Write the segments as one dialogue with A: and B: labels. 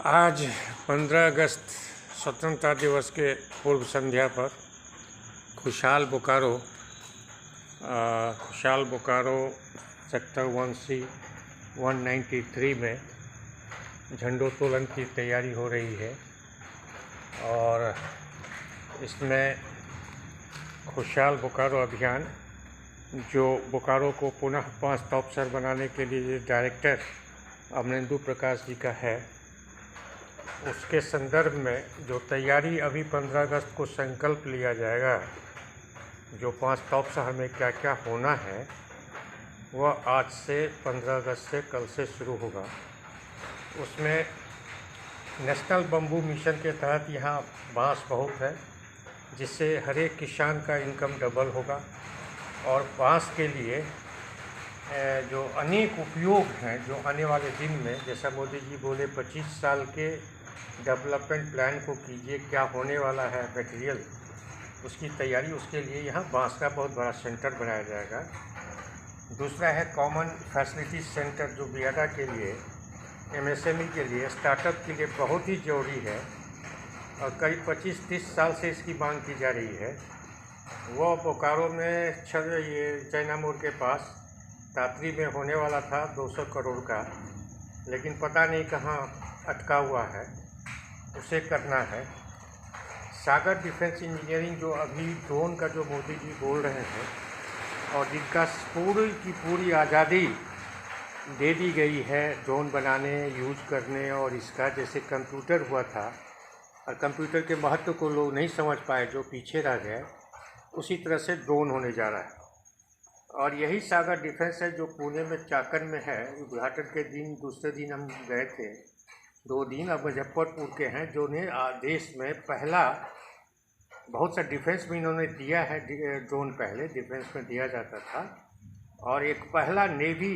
A: आज 15 अगस्त स्वतंत्रता दिवस के पूर्व संध्या पर खुशहाल बोकारो सेक्टर 1C 193 में झंडोत्तोलन की तैयारी हो रही है और इसमें खुशहाल बोकारो अभियान जो बोकारो को पुनः 5 टॉप शहर बनाने के लिए डायरेक्टर अमरेंदु प्रकाश जी का है, उसके संदर्भ में जो तैयारी अभी 15 अगस्त को संकल्प लिया जाएगा, जो 5 टॉप शहर में क्या क्या होना है वह आज से 15 अगस्त से कल से शुरू होगा। उसमें नेशनल बम्बू मिशन के तहत यहाँ बांस बहुत है, जिससे हर एक किसान का इनकम डबल होगा और बांस के लिए जो अनेक उपयोग हैं जो आने वाले दिन में, जैसा मोदी जी बोले 25 साल के डेवलपमेंट प्लान को कीजिए, क्या होने वाला है मटेरियल, उसकी तैयारी, उसके लिए यहाँ बांस का बहुत बड़ा सेंटर बनाया जाएगा। दूसरा है कॉमन फैसिलिटी सेंटर, जो बियाडा के लिए, एमएसएमई के लिए, स्टार्टअप के लिए बहुत ही ज़रूरी है और करीब 25-30 साल से इसकी मांग की जा रही है। वो बोकारो में ये चाइना मोड़ के पास तातरी में होने वाला था 200 करोड़ का, लेकिन पता नहीं कहाँ अटका हुआ है, उसे करना है। सागर डिफेंस इंजीनियरिंग, जो अभी ड्रोन का जो मोदी जी बोल रहे हैं और जिनका पूरी की पूरी आज़ादी दे दी गई है ड्रोन बनाने, यूज करने, और इसका जैसे कंप्यूटर हुआ था और कंप्यूटर के महत्व को लोग नहीं समझ पाए, जो पीछे रह गए, उसी तरह से ड्रोन होने जा रहा है। और यही सागर डिफेंस है जो पुणे में चाकन में है। उद्घाटन के दिन दूसरे दिन हम गए थे, 2 दिन। अब मुजफ्फरपुर के हैं, जो ने देश में पहला, बहुत सा डिफेंस में इन्होंने दिया है ड्रोन, पहले डिफेंस में दिया जाता था, और एक पहला नेवी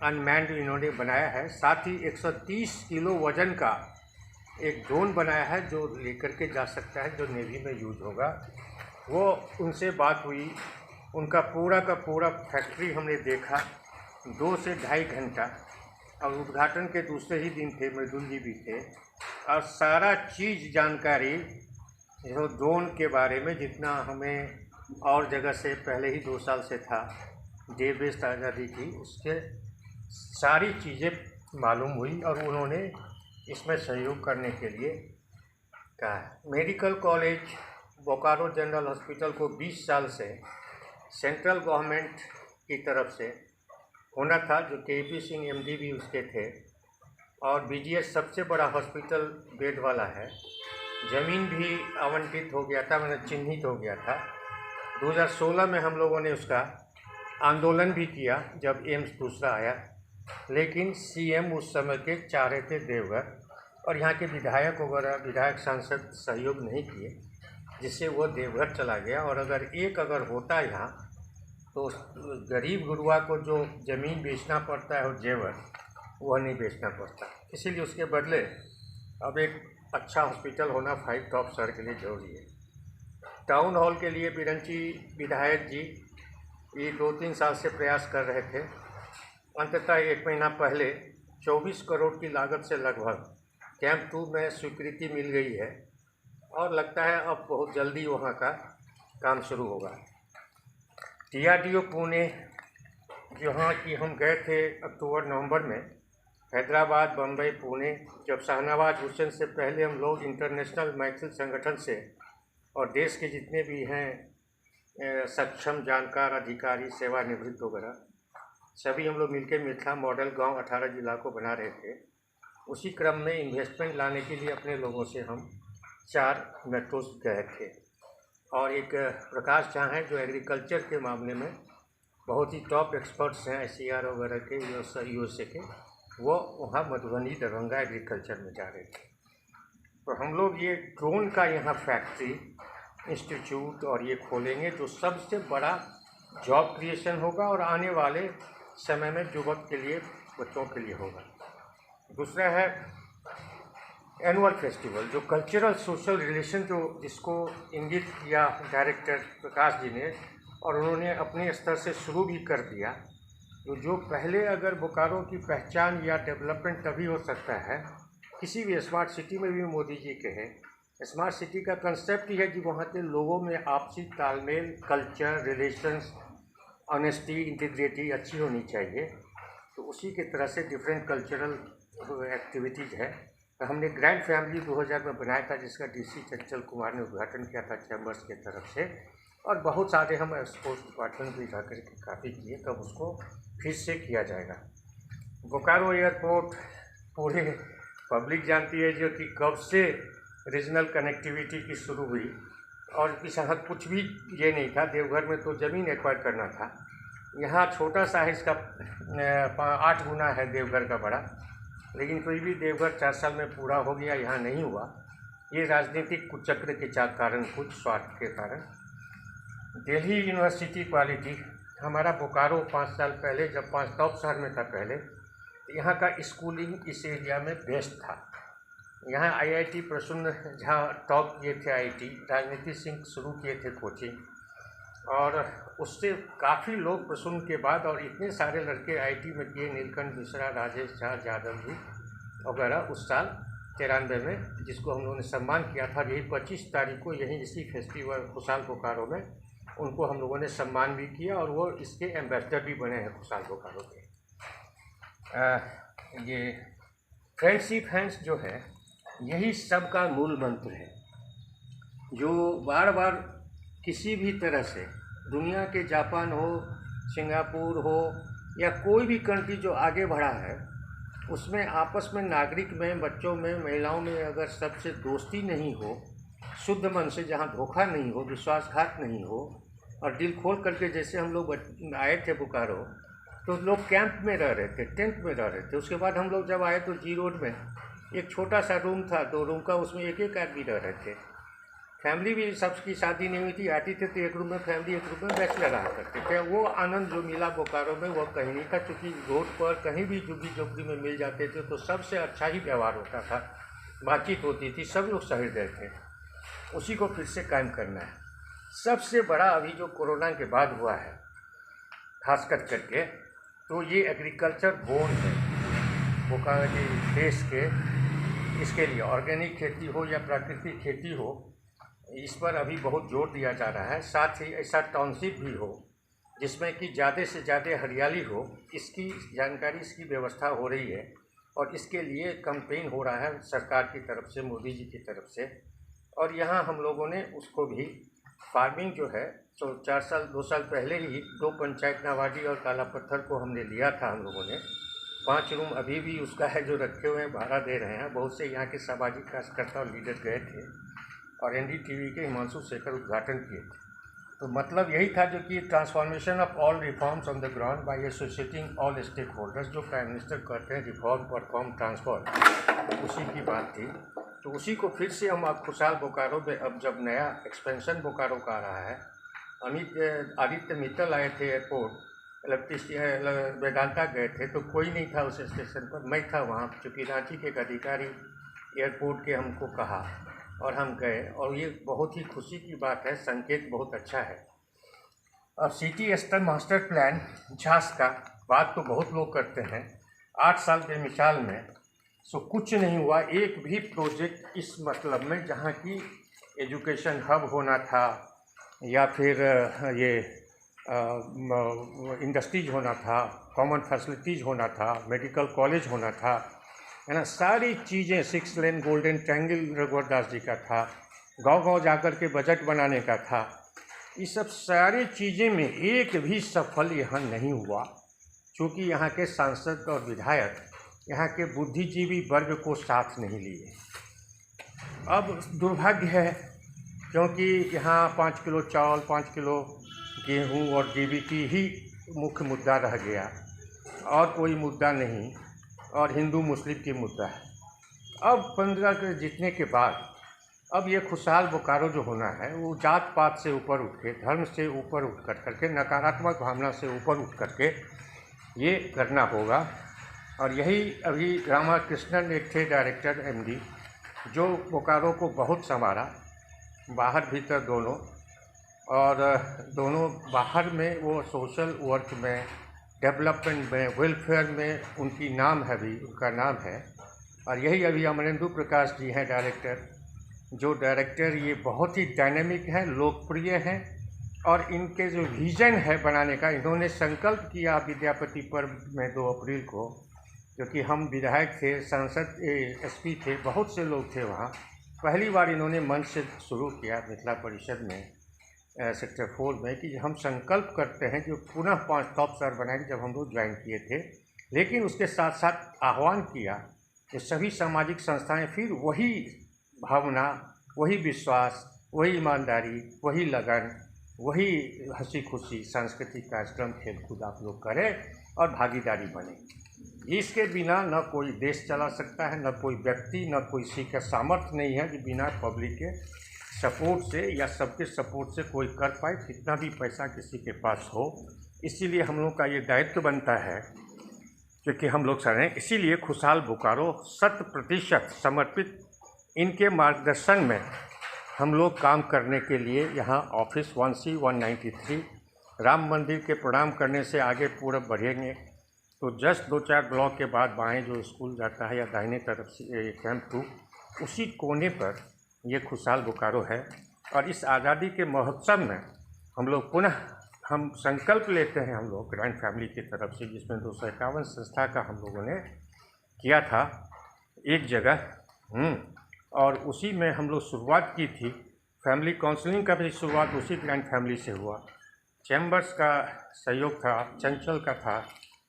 A: अनमैन्ड इन्होंने बनाया है। साथ ही 130 किलो वजन का एक ड्रोन बनाया है जो लेकर के जा सकता है, जो नेवी में यूज होगा। वो उनसे बात हुई, उनका पूरा का पूरा फैक्ट्री हमने देखा 2 से ढाई घंटा, और उद्घाटन के दूसरे ही दिन थे, मृदुल जी भी थे, और सारा चीज़ जानकारी जो ड्रोन के बारे में, जितना हमें और जगह से पहले ही 2 साल से था, डे बेस्ड आज़ादी की, उसके सारी चीज़ें मालूम हुई और उन्होंने इसमें सहयोग करने के लिए कहा। Medical college Bokaro general hospital को 20 साल से सेंट्रल गवर्नमेंट की तरफ से होना था, जो केपी सिंह एमडी भी उसके थे, और बीजीएस सबसे बड़ा हॉस्पिटल बेड वाला है। ज़मीन भी आवंटित हो गया था, मतलब चिन्हित हो गया था। 2016 में हम लोगों ने उसका आंदोलन भी किया जब एम्स दूसरा आया, लेकिन सीएम उस समय के चाह रहे थे देवघर, और यहाँ के विधायक वगैरह, विधायक सांसद सहयोग नहीं किए, जिससे वो देवघर चला गया। और अगर होता यहाँ, तो गरीब गुरुआ को जो ज़मीन बेचना पड़ता है और जेवर, वह नहीं बेचना पड़ता। इसीलिए उसके बदले अब एक अच्छा हॉस्पिटल होना 5 टॉप शहर के लिए जरूरी है। टाउन हॉल के लिए बिरंची विधायक जी ये 2-3 साल से प्रयास कर रहे थे। अंततः 1 महीना पहले 24 करोड़ की लागत से लगभग कैंप 2 में स्वीकृति मिल गई है, और लगता है अब बहुत जल्दी वहाँ का काम शुरू होगा। DRDO पुणे, जहाँ की हम गए थे अक्टूबर-नवंबर में, हैदराबाद, बम्बई, पुणे, जब शाहनवाज हुसैन से पहले हम लोग इंटरनेशनल मैथिल संगठन से और देश के जितने भी हैं सक्षम जानकार अधिकारी, सेवानिवृत्त वगैरह, सभी हम लोग मिलकर मिथिला मॉडल गांव 18 जिला को बना रहे थे। उसी क्रम में इन्वेस्टमेंट लाने के लिए अपने लोगों से हम 4 मेट्रोज गए थे, और एक प्रकाश झा हैं जो एग्रीकल्चर के मामले में बहुत ही टॉप एक्सपर्ट्स हैं, ICAR वगैरह के, USA के, वो वहाँ मधुबनी, दरभंगा एग्रीकल्चर में जा रहे थे। तो हम लोग ये ड्रोन का यहाँ फैक्ट्री, इंस्टीट्यूट और ये खोलेंगे, जो सबसे बड़ा जॉब क्रिएशन होगा और आने वाले समय में युवक के लिए, बच्चों के लिए होगा। दूसरा है एनुअल फेस्टिवल, जो कल्चरल सोशल रिलेशन, जो जिसको इंगित किया डायरेक्टर प्रकाश जी ने, और उन्होंने अपने स्तर से शुरू भी कर दिया। जो पहले, अगर बोकारो की पहचान या डेवलपमेंट तभी हो सकता है किसी भी स्मार्ट सिटी में भी मोदी जी के हैं। स्मार्ट सिटी का कंसेप्ट ही है कि वहाँ के लोगों में आपसी तालमेल, कल्चर, रिलेशंस, ऑनेस्टी, इंटीग्रिटी अच्छी होनी चाहिए। तो उसी के तरह से डिफरेंट कल्चरल एक्टिविटीज़ है। तो हमने ग्रैंड फैमिली 2000 में बनाया था, जिसका डीसी चंचल कुमार ने उद्घाटन किया था चैम्बर्स के तरफ से, और बहुत सारे हम स्पोर्ट्स डिपार्टमेंट भी जा कर के काफ़ी किए। तब उसको फिर से किया जाएगा। बोकारो एयरपोर्ट पूरे पब्लिक जानती है जो कि कब से रीजनल कनेक्टिविटी की शुरू हुई, और इस यहाँ कुछ भी ये नहीं था। देवघर में तो ज़मीन एक्वायर करना था, यहाँ छोटा सा है, इसका 8 गुना है देवघर का बड़ा, लेकिन कोई भी देवघर 4 साल में पूरा हो गया, यहाँ नहीं हुआ। ये राजनीतिक कुचक्र के कारण, कुछ स्वार्थ के कारण। दिल्ली यूनिवर्सिटी क्वालिटी, हमारा बोकारो 5 साल पहले जब 5 टॉप शहर में था पहले, यहाँ का स्कूलिंग इस एरिया में बेस्ट था। यहाँ IIT प्रसून झा टॉप किए थे, IIT राजनीति सिंह शुरू किए थे कोचिंग, और उससे काफ़ी लोग प्रसून के बाद, और इतने सारे लड़के IIT में किए, नीलकंठ मिश्रा, राजेश झा, यादव जी वगैरह, उस साल 93 में, जिसको हम लोगों ने सम्मान किया था। यही 25 तारीख को यहीं इसी फेस्टिवल खुशहाल बोकारो में उनको हम लोगों ने सम्मान भी किया, और वो इसके एम्बेसडर भी बने हैं खुशहाल बोकारो के। ये फ्रेंडशिप हैंड्स जो है, यही सब का मूल मंत्र है, जो बार बार किसी भी तरह से दुनिया के जापान हो, सिंगापुर हो, या कोई भी कंट्री जो आगे बढ़ा है, उसमें आपस में नागरिक में, बच्चों में, महिलाओं में अगर सबसे दोस्ती नहीं हो, शुद्ध मन से, जहाँ धोखा नहीं हो, विश्वासघात नहीं हो, और दिल खोल करके, जैसे हम लोग आए थे बोकारो, तो लोग कैंप में रह रहे थे, टेंट में रह रहे थे। उसके बाद हम लोग जब आए तो जी रोड में एक छोटा सा रूम था, 2 रूम का, उसमें एक एक आदमी रह रहे थे। फैमिली भी सबकी शादी नहीं हुई थी, आती थे तो एक रूम में फैमिली, एक रूम में बैचलर रहा करते थे। वो आनंद जो मिला बोकारो में वो कहीं नहीं था, क्योंकि रोड पर कहीं भी झुग्गी झोपड़ी में मिल जाते थे तो सबसे अच्छा ही व्यवहार होता था, बातचीत होती थी, सब लोग सहृदय थे। उसी को फिर से कायम करना है। सबसे बड़ा अभी जो कोरोना के बाद हुआ है खास करके, तो ये एग्रीकल्चर बोन है बोकारो के देश के। इसके लिए ऑर्गेनिक खेती हो या प्राकृतिक खेती हो, इस पर अभी बहुत जोर दिया जा रहा है। साथ ही ऐसा टाउनशिप भी हो जिसमें कि ज़्यादा से ज़्यादा हरियाली हो, इसकी जानकारी, इसकी व्यवस्था हो रही है, और इसके लिए कैंपेन हो रहा है सरकार की तरफ से, मोदी जी की तरफ से। और यहाँ हम लोगों ने उसको भी, फार्मिंग जो है, तो 2 साल पहले ही 2 पंचायत नावाडी और काला पत्थर को हमने लिया था हम लोगों ने। 5 रूम अभी भी उसका है जो रखे हुए हैं, भाड़ा दे रहे हैं। बहुत से यहाँ के सामाजिक कार्यकर्ता और लीडर गए थे, और NDTV के हिमांशु शेखर उद्घाटन किए थे। तो मतलब यही था जो कि transformation of all reforms on the ground by associating all stakeholders, जो प्राइम मिनिस्टर कहते हैं, रिफॉर्म परफॉर्म ट्रांसफॉर्म, उसी की बात थी। तो उसी को फिर से हम अब खुशहाल बोकारो में, अब जब नया एक्सपेंशन बोकारो का आ रहा है, आदित्य मित्तल आए थे एयरपोर्ट, वेदांता गए थे, तो कोई नहीं था उस स्टेशन पर, मैं था वहाँ, चूँकि रांची के एक अधिकारी एयरपोर्ट के हमको कहा, और हम गए, और ये बहुत ही खुशी की बात है, संकेत बहुत अच्छा है। अब सिटी स्तर मास्टर प्लान झांस का बात तो बहुत लोग करते हैं, 8 साल के मिसाल में सो कुछ नहीं हुआ। एक भी प्रोजेक्ट इस मतलब में, जहाँ की एजुकेशन हब होना था, या फिर ये इंडस्ट्रीज होना था, कॉमन फैसिलिटीज़ होना था, मेडिकल कॉलेज होना था, है ना, सारी चीज़ें, 6 लेन गोल्डन ट्रायंगल रघुवरदास जी का था, गांव-गांव जाकर के बजट बनाने का था। ये सब सारी चीज़ें में एक भी सफल यहाँ नहीं हुआ, क्योंकि यहाँ के सांसद और विधायक यहाँ के बुद्धिजीवी वर्ग को साथ नहीं लिए। अब दुर्भाग्य है, क्योंकि यहाँ 5 किलो चावल, 5 किलो गेहूँ और DBT ही मुख्य मुद्दा रह गया, और कोई मुद्दा नहीं, और हिंदू मुस्लिम की मुद्दा है। अब 15 के जीतने के बाद अब ये खुशहाल बोकारो जो होना है, वो जात पात से ऊपर उठ के, धर्म से ऊपर उठ करके, नकारात्मक भावना से ऊपर उठ करके ये करना होगा। और यही अभी रामाकृष्णन एक थे डायरेक्टर MD, जो बोकारो को बहुत संवारा, बाहर भीतर दोनों, और दोनों बाहर में वो सोशल वर्क में, डेवलपमेंट में, वेलफेयर में उनकी नाम है, भी उनका नाम है, और यही अभी अमरेंदु प्रकाश जी हैं डायरेक्टर, जो डायरेक्टर ये बहुत ही डायनेमिक हैं, लोकप्रिय हैं, और इनके जो विज़न है बनाने का, इन्होंने संकल्प किया विद्यापति पर्व में 2 अप्रैल को, क्योंकि हम विधायक थे, सांसद एसपी थे, बहुत से लोग थे वहाँ। पहली बार इन्होंने मंच से शुरू किया मिथिला परिषद में सेक्टर 4 में कि हम संकल्प करते हैं जो पुनः 5 टॉप स्टार बनाएंगे, जब हम लोग ज्वाइन किए थे। लेकिन उसके साथ साथ आह्वान किया कि सभी सामाजिक संस्थाएं फिर वही भावना, वही विश्वास, वही ईमानदारी, वही लगन, वही हंसी खुशी सांस्कृतिक कार्यक्रम, खेलकूद आप लोग करें और भागीदारी बने। इसके बिना न कोई देश चला सकता है, न कोई व्यक्ति, न किसी का सामर्थ्य नहीं है कि बिना पब्लिक के सपोर्ट से या सबके सपोर्ट से कोई कर पाए, कितना भी पैसा किसी के पास हो। इसीलिए हम लोग का ये दायित्व बनता है, क्योंकि हम लोग सर हैं, इसीलिए खुशहाल बोकारो 100% समर्पित इनके मार्गदर्शन में हम लोग काम करने के लिए यहाँ ऑफिस 1C 193 राम मंदिर के प्रणाम करने से आगे पूरा बढ़ेंगे तो जस्ट 2-4 ब्लॉक के बाद बाएं जो स्कूल जाता है या दाहिने तरफ से कैंप 2, उसी कोने पर ये खुशहाल बोकारो है। और इस आज़ादी के महोत्सव में हम लोग पुनः हम संकल्प लेते हैं, हम लोग ग्रैंड फैमिली की तरफ से, जिसमें 251 संस्था का हम लोगों ने किया था एक जगह, और उसी में हम लोग शुरुआत की थी। फैमिली काउंसलिंग का भी शुरुआत उसी ग्रैंड फैमिली से हुआ, चैम्बर्स का सहयोग था, चंचल का था।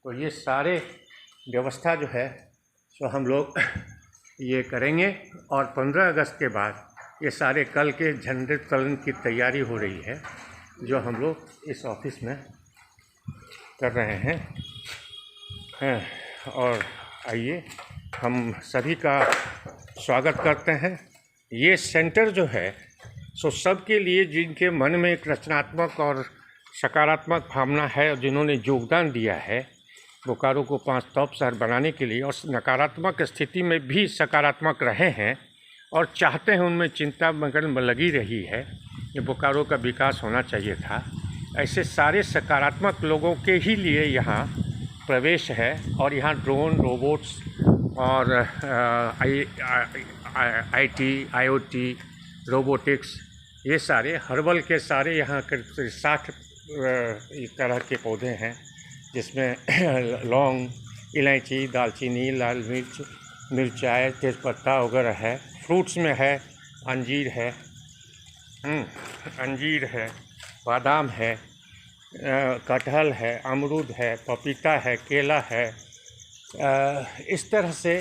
A: तो ये सारे व्यवस्था जो है सो हम लोग ये करेंगे। और 15 अगस्त के बाद ये सारे कल के झंडे तोलन की तैयारी हो रही है, जो हम लोग इस ऑफिस में कर रहे हैं। और आइए हम सभी का स्वागत करते हैं। ये सेंटर जो है सो सबके लिए, जिनके मन में एक रचनात्मक और सकारात्मक भावना है और जिन्होंने योगदान दिया है बोकारो को 5 टॉप शहर बनाने के लिए, और नकारात्मक स्थिति में भी सकारात्मक रहे हैं और चाहते हैं, उनमें चिंता मगन में लगी रही है कि बोकारो का विकास होना चाहिए था। ऐसे सारे सकारात्मक लोगों के ही लिए यहाँ प्रवेश है। और यहाँ ड्रोन, रोबोट्स और IT, IoT, रोबोटिक्स, ये सारे हर्बल के सारे यहाँ करीब 60 तरह के पौधे हैं, जिसमें लौंग, इलायची, दालचीनी, लाल मिर्च, मिर्चाई, तेज़पत्ता वगैरह है। फ्रूट्स में है अंजीर है, बादाम है, कटहल है, अमरूद है, पपीता है, केला है। इस तरह से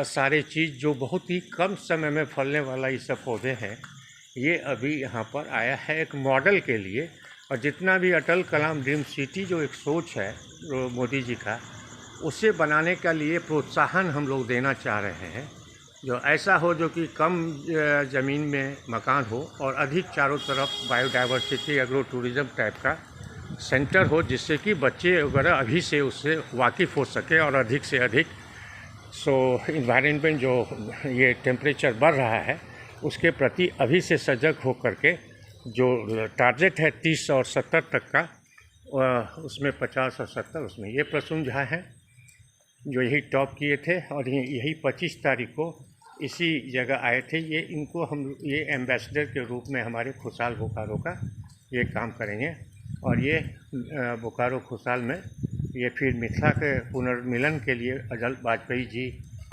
A: सारे चीज़ जो बहुत ही कम समय में फलने वाला ये सब पौधे हैं, ये अभी यहाँ पर आया है एक मॉडल के लिए। और जितना भी अटल कलाम ड्रीम सिटी जो एक सोच है मोदी जी का, उसे बनाने के लिए प्रोत्साहन हम लोग देना चाह रहे हैं, जो ऐसा हो जो कि कम ज़मीन में मकान हो और अधिक चारों तरफ बायोडाइवर्सिटी, एग्रो टूरिज़्म टाइप का सेंटर हो, जिससे कि बच्चे वगैरह अभी से उससे वाकिफ़ हो सके और अधिक से अधिक इन्वायरमेंट जो ये टेम्परेचर बढ़ रहा है उसके प्रति अभी से सजग हो करके, जो टारगेट है 30 और 70 तक का, उसमें 50 और 70 उसमें ये प्रसून झा हैं जो यही टॉप किए थे और यही 25 तारीख को इसी जगह आए थे। ये इनको हम ये एम्बेसडर के रूप में हमारे खुशहाल बोकारो का ये काम करेंगे। और ये बोकारो खुशहाल में ये फिर मिथिला के पुनर्मिलन के लिए अटल वाजपेयी जी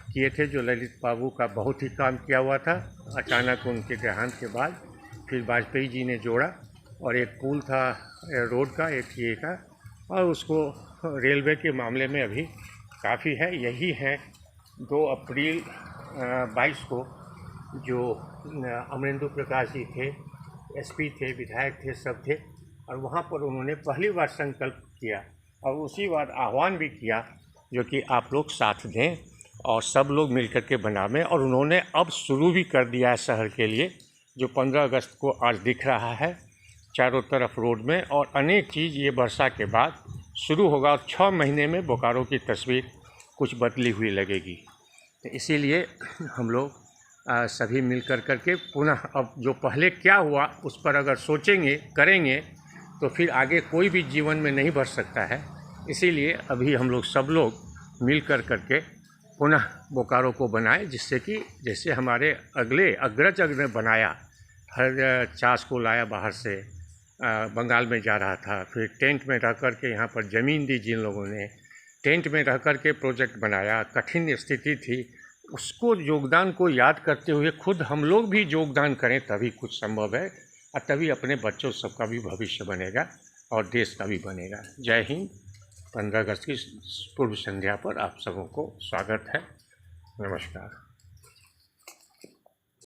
A: किए थे, जो ललित बाबू का बहुत ही काम किया हुआ था। अचानक उनके देहांत के बाद फिर वाजपेयी जी ने जोड़ा, और एक पुल था रोड का, एक ये का, और उसको रेलवे के मामले में अभी काफ़ी है। यही है 2 अप्रैल 22 को जो अमरेंदु प्रकाश जी थे, एसपी थे, विधायक थे, सब थे, और वहाँ पर उन्होंने पहली बार संकल्प किया और उसी बार आह्वान भी किया जो कि आप लोग साथ दें और सब लोग मिलकर के बनावें। और उन्होंने अब शुरू भी कर दिया है शहर के लिए, जो 15 अगस्त को आज दिख रहा है चारों तरफ रोड में, और अनेक चीज़ ये वर्षा के बाद शुरू होगा और 6 महीने में बोकारो की तस्वीर कुछ बदली हुई लगेगी। तो इसीलिए हम लोग सभी मिल कर के पुनः अब जो पहले क्या हुआ उस पर अगर सोचेंगे, करेंगे, तो फिर आगे कोई भी जीवन में नहीं बढ़ सकता है। इसीलिए अभी हम लोग सब लोग मिल कर के पुनः बोकारो को बनाए, जिससे कि जैसे हमारे अग्रज ने बनाया, हर चास को लाया बाहर से, बंगाल में जा रहा था, फिर टेंट में रह कर के यहाँ पर ज़मीन दी, जिन लोगों ने टेंट में रह कर के प्रोजेक्ट बनाया, कठिन स्थिति थी, उसको योगदान को याद करते हुए खुद हम लोग भी योगदान करें, तभी कुछ संभव है और तभी अपने बच्चों सबका भी भविष्य बनेगा और देश का भी बनेगा। जय हिंद। 15 अगस्त की पूर्व संध्या पर आप सबों को स्वागत है। नमस्कार।